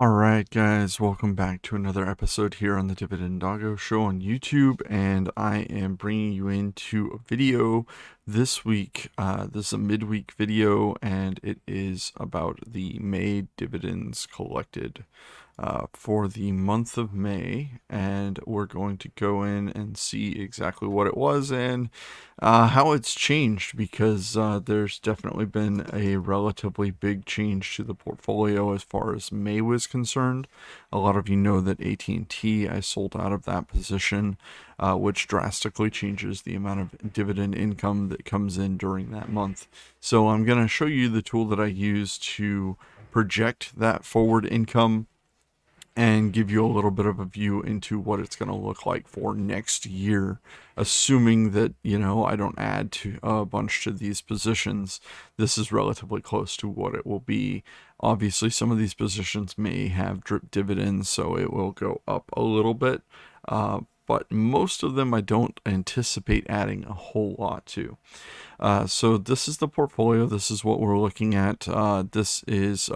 Alright guys, welcome back to another episode here on the Dividend Doggo Show on YouTube, and I am bringing you into a video this week. This is a midweek video, and it is about the May dividends collected for the month of May, and we're going to go in and see exactly what it was and how it's changed, because there's definitely been a relatively big change to the portfolio as far as May was concerned. A lot of you know that AT&T, I sold out of that position, which drastically changes the amount of dividend income that comes in during that month. So I'm going to show you the tool that I use to project that forward income and give you a little bit of a view into what it's going to look like for next year, assuming that, I don't add to a bunch to these positions. This is relatively close to what it will be. Obviously, some of these positions may have drip dividends, so it will go up a little bit. But most of them I don't anticipate adding a whole lot to. So this is the portfolio. This is what we're looking at. This is,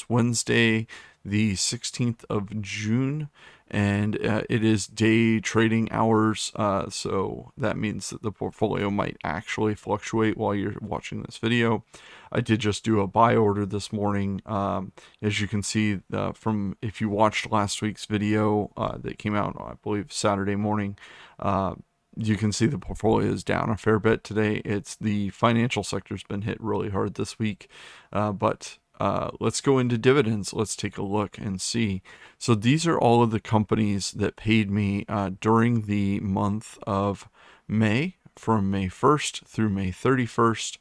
Wednesday, the 16th of June, and it is day trading hours. So that means that the portfolio might actually fluctuate while you're watching this video. I did just do a buy order this morning. As you can see from, if you watched last week's video that came out, I believe, Saturday morning, you can see the portfolio is down a fair bit today. It's the financial sector's been hit really hard this week, but let's go into dividends. Let's take a look and see. So these are all of the companies that paid me during the month of May, from May 1st through May 31st.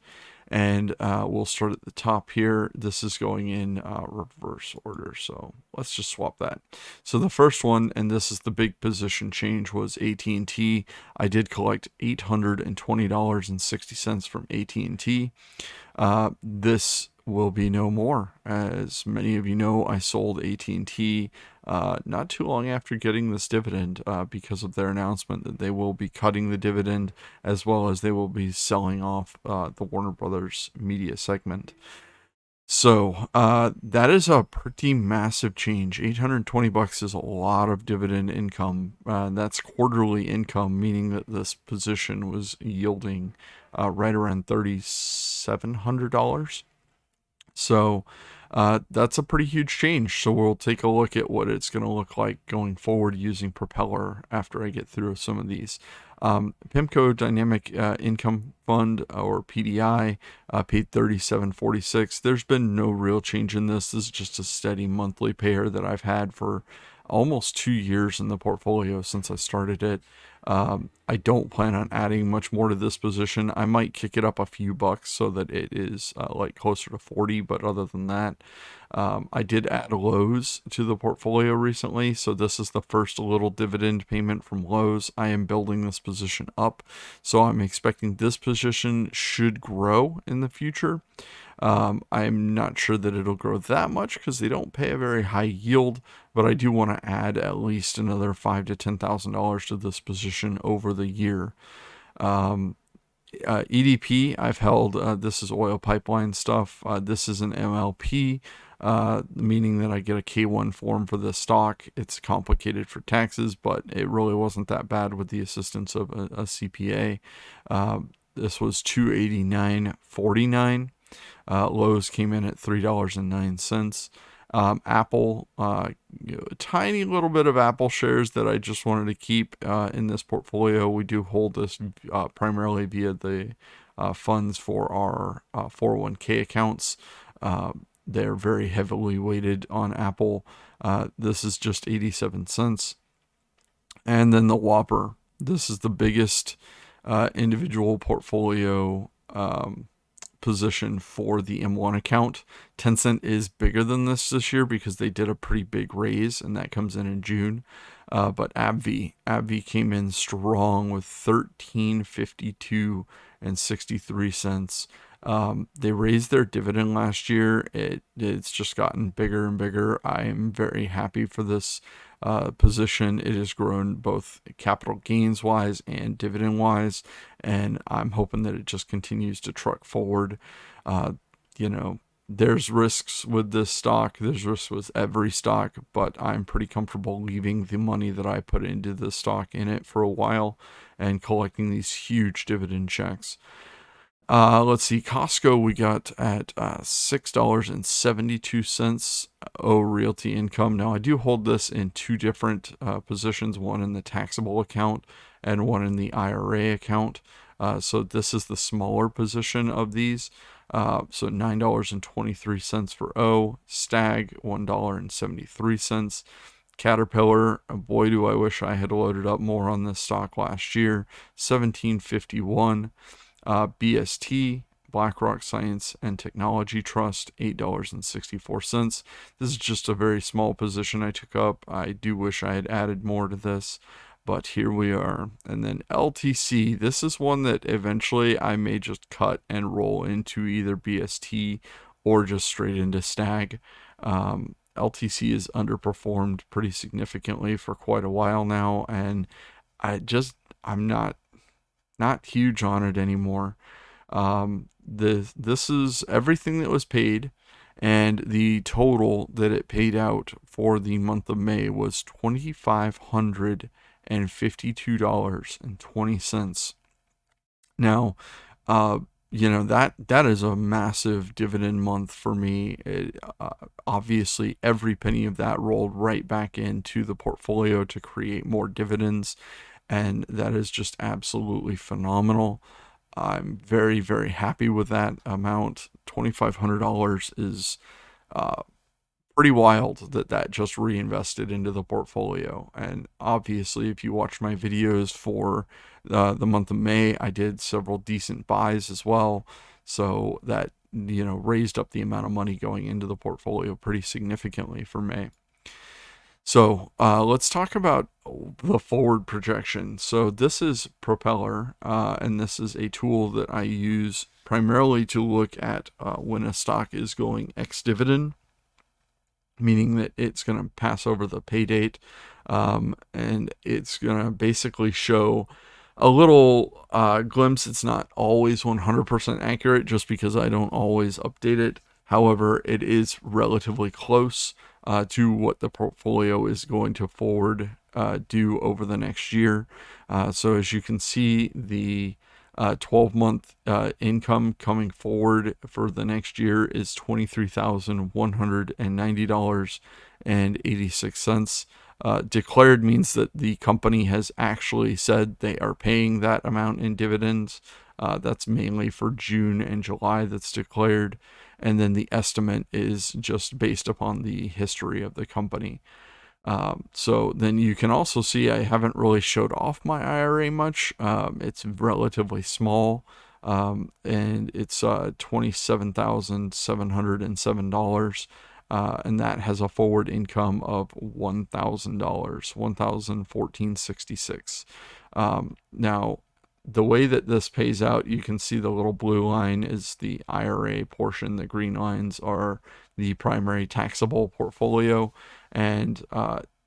And we'll start at the top here. This is going in reverse order, so let's just swap that. So the first one, and this is the big position change, was AT&T. I did collect $820.60 from AT&T. This will be no more. As many of you know, I sold AT&T not too long after getting this dividend because of their announcement that they will be cutting the dividend, as well as they will be selling off the Warner Brothers media segment. So that is a pretty massive change. $820 is a lot of dividend income. That's quarterly income, meaning that this position was yielding right around $3,700. So that's a pretty huge change. So we'll take a look at what it's going to look like going forward using Propelor after I get through some of these. PIMCO Dynamic Income Fund, or PDI, paid $37.46. There's been no real change in this. This is just a steady monthly payer that I've had for almost 2 years in the portfolio since I started it. I don't plan on adding much more to this position. I might kick it up a few bucks so that it is like closer to 40, but other than that, I did add Lowe's to the portfolio recently, so this is the first little dividend payment from Lowe's. I am building this position up, so I'm expecting this position should grow in the future. I'm not sure that it'll grow that much because they don't pay a very high yield, but I do want to add at least another $5,000 to $10,000 to this position over the year. EDP, I've held, this is oil pipeline stuff. This is an MLP, meaning that I get a K1 form for this stock. It's complicated for taxes, but it really wasn't that bad with the assistance of a CPA. This was $289.49. Lowe's came in at $3.09. Apple, a tiny little bit of Apple shares that I just wanted to keep in this portfolio. We do hold this primarily via the funds for our 401k accounts. They're very heavily weighted on Apple. This is just 87 cents. And then the Whopper. This is the biggest individual portfolio position for the M1 account. Tencent is bigger than this year because they did a pretty big raise, and that comes in June. But AbbVie came in strong with $13.52 and 63 cents. They raised their dividend last year. It's just gotten bigger and bigger. I am very happy for this position. It has grown both capital gains wise and dividend wise, and I'm hoping that it just continues to truck forward. There's risks with this stock. There's risks with every stock, but I'm pretty comfortable leaving the money that I put into the stock in it for a while and collecting these huge dividend checks. Let's see, Costco we got at $6.72. Oh, Realty Income. Now I do hold this in two different positions, one in the taxable account and one in the IRA account. So this is the smaller position of these. So $9.23 for O, Stag $1.73. Caterpillar, boy, do I wish I had loaded up more on this stock last year. 17.51. BST, BlackRock Science and Technology Trust, $8.64. This is just a very small position I took up. I do wish I had added more to this, but here we are. And then LTC, this is one that eventually I may just cut and roll into either BST or just straight into Stag. LTC has underperformed pretty significantly for quite a while now, and I'm not huge on it anymore. This is everything that was paid, and the total that it paid out for the month of May was $2,552.20. Now, uh, that is a massive dividend month for me. Obviously, every penny of that rolled right back into the portfolio to create more dividends, and that is just absolutely phenomenal. I'm very, very happy with that amount. $2,500 is uh, pretty wild that just reinvested into the portfolio. And obviously, if you watch my videos for the month of May, I did several decent buys as well. So that, raised up the amount of money going into the portfolio pretty significantly for May. So let's talk about the forward projection. So this is Propelor, and this is a tool that I use primarily to look at when a stock is going ex-dividend, meaning that it's going to pass over the pay date, and it's going to basically show a little glimpse. It's not always 100% accurate just because I don't always update it. However, it is relatively close to what the portfolio is going to forward do over the next year. So as you can see, the 12-month income coming forward for the next year is $23,190.86. Declared means that the company has actually said they are paying that amount in dividends. That's mainly for June and July that's declared. And then the estimate is just based upon the history of the company. So then you can also see I haven't really showed off my IRA much. It's relatively small, and it's $27,707. And that has a forward income of $1,000, $1,014.66. Now, the way that this pays out, you can see the little blue line is the IRA portion. The green lines are the primary taxable portfolio. And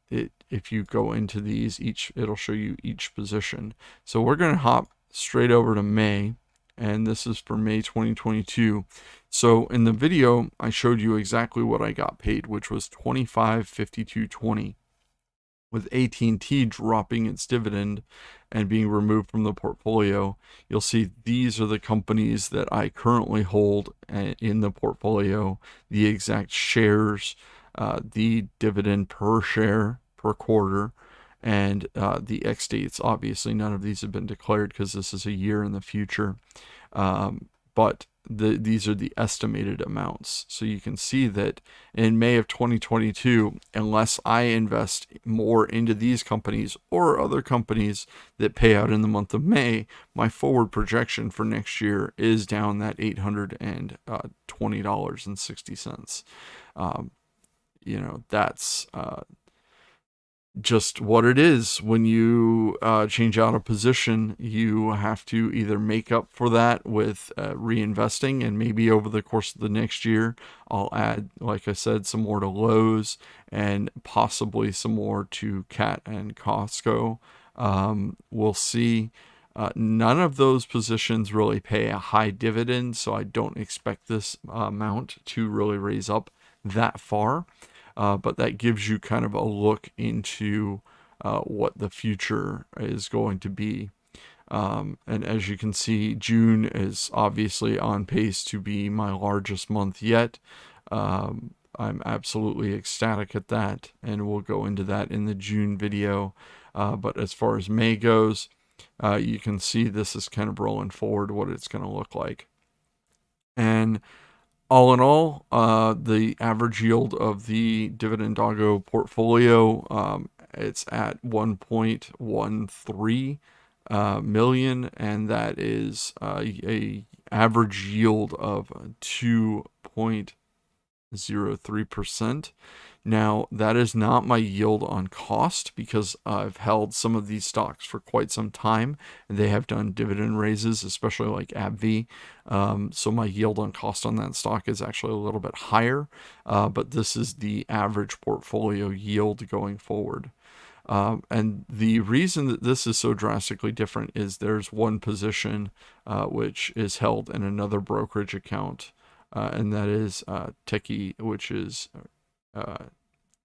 if you go into these, it'll show you each position. So we're going to hop straight over to May, and this is for May 2022. So in the video, I showed you exactly what I got paid, which was $25.5220. With AT&T dropping its dividend and being removed from the portfolio, you'll see these are the companies that I currently hold in the portfolio, the exact shares, the dividend per share per quarter, and the X dates. Obviously, none of these have been declared because this is a year in the future. But these are the estimated amounts. So you can see that in May of 2022, unless I invest more into these companies or other companies that pay out in the month of May, my forward projection for next year is down that $820.60. That's just what it is. When you change out a position, you have to either make up for that with reinvesting, and maybe over the course of the next year, I'll add, like I said, some more to Lowe's and possibly some more to Cat and Costco. We'll see. None of those positions really pay a high dividend, so I don't expect this amount to really raise up that far. But that gives you kind of a look into what the future is going to be. And as you can see, June is obviously on pace to be my largest month yet. I'm absolutely ecstatic at that, and we'll go into that in the June video. But as far as May goes, you can see this is kind of rolling forward what it's going to look like. And all in all, the average yield of the Dividend Doggo portfolio, it's at 1.13 million, and that is a average yield of 2.03%. Now, that is not my yield on cost because I've held some of these stocks for quite some time and they have done dividend raises, especially like AbbVie. So my yield on cost on that stock is actually a little bit higher, but this is the average portfolio yield going forward. And the reason that this is so drastically different is there's one position which is held in another brokerage account, and that is Techie, which is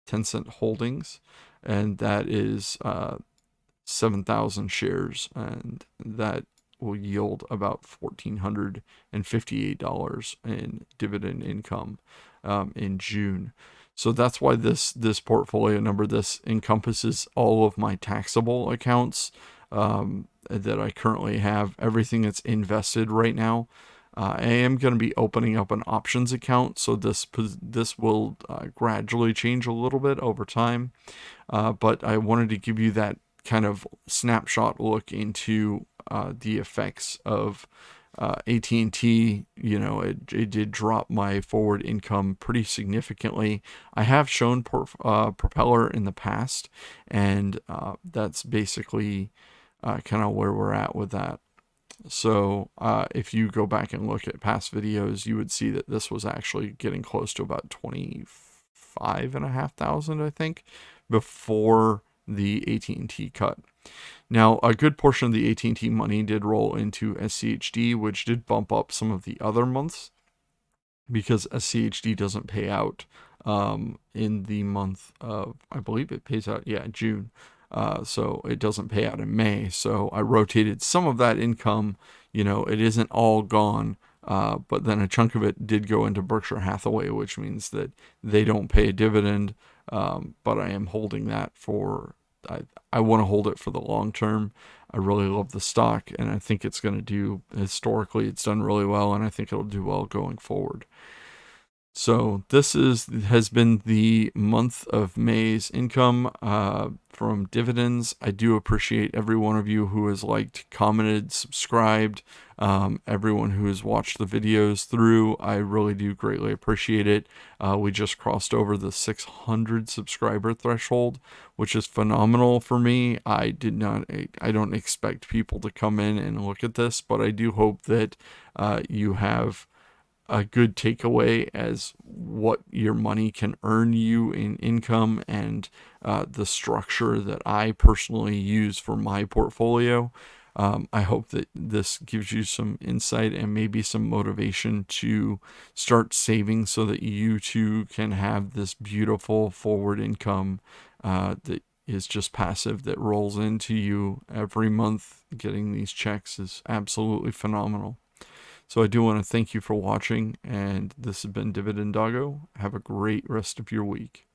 Tencent Holdings, and that is 7,000 shares, and that will yield about $1,458 in dividend income in June. So that's why this portfolio number, this encompasses all of my taxable accounts that I currently have, everything that's invested right now. I am going to be opening up an options account, so this will gradually change a little bit over time. But I wanted to give you that kind of snapshot look into the effects of AT&T. You know, it did drop my forward income pretty significantly. I have shown Propeller in the past, and that's basically kind of where we're at with that. So if you go back and look at past videos, you would see that this was actually getting close to about 25,500, I think, before the AT&T cut. Now, a good portion of the AT&T money did roll into SCHD, which did bump up some of the other months because SCHD doesn't pay out in the month of, I believe it pays out, June. So it doesn't pay out in May. So I rotated some of that income. You know, it isn't all gone, but then a chunk of it did go into Berkshire Hathaway, which means that they don't pay a dividend. But I am holding that for, I want to hold it for the long term. I really love the stock, and I think it's going to do, historically, it's done really well, and I think it'll do well going forward. So this has been the month of May's income from dividends. I do appreciate every one of you who has liked, commented, subscribed, everyone who has watched the videos through. I really do greatly appreciate it. We just crossed over the 600 subscriber threshold, which is phenomenal for me. I don't expect people to come in and look at this, but I do hope that you have a good takeaway as what your money can earn you in income, and the structure that I personally use for my portfolio. I hope that this gives you some insight and maybe some motivation to start saving so that you too can have this beautiful forward income that is just passive, that rolls into you every month. Getting these checks is absolutely phenomenal. So I do want to thank you for watching, and this has been Dividend Doggo. Have a great rest of your week.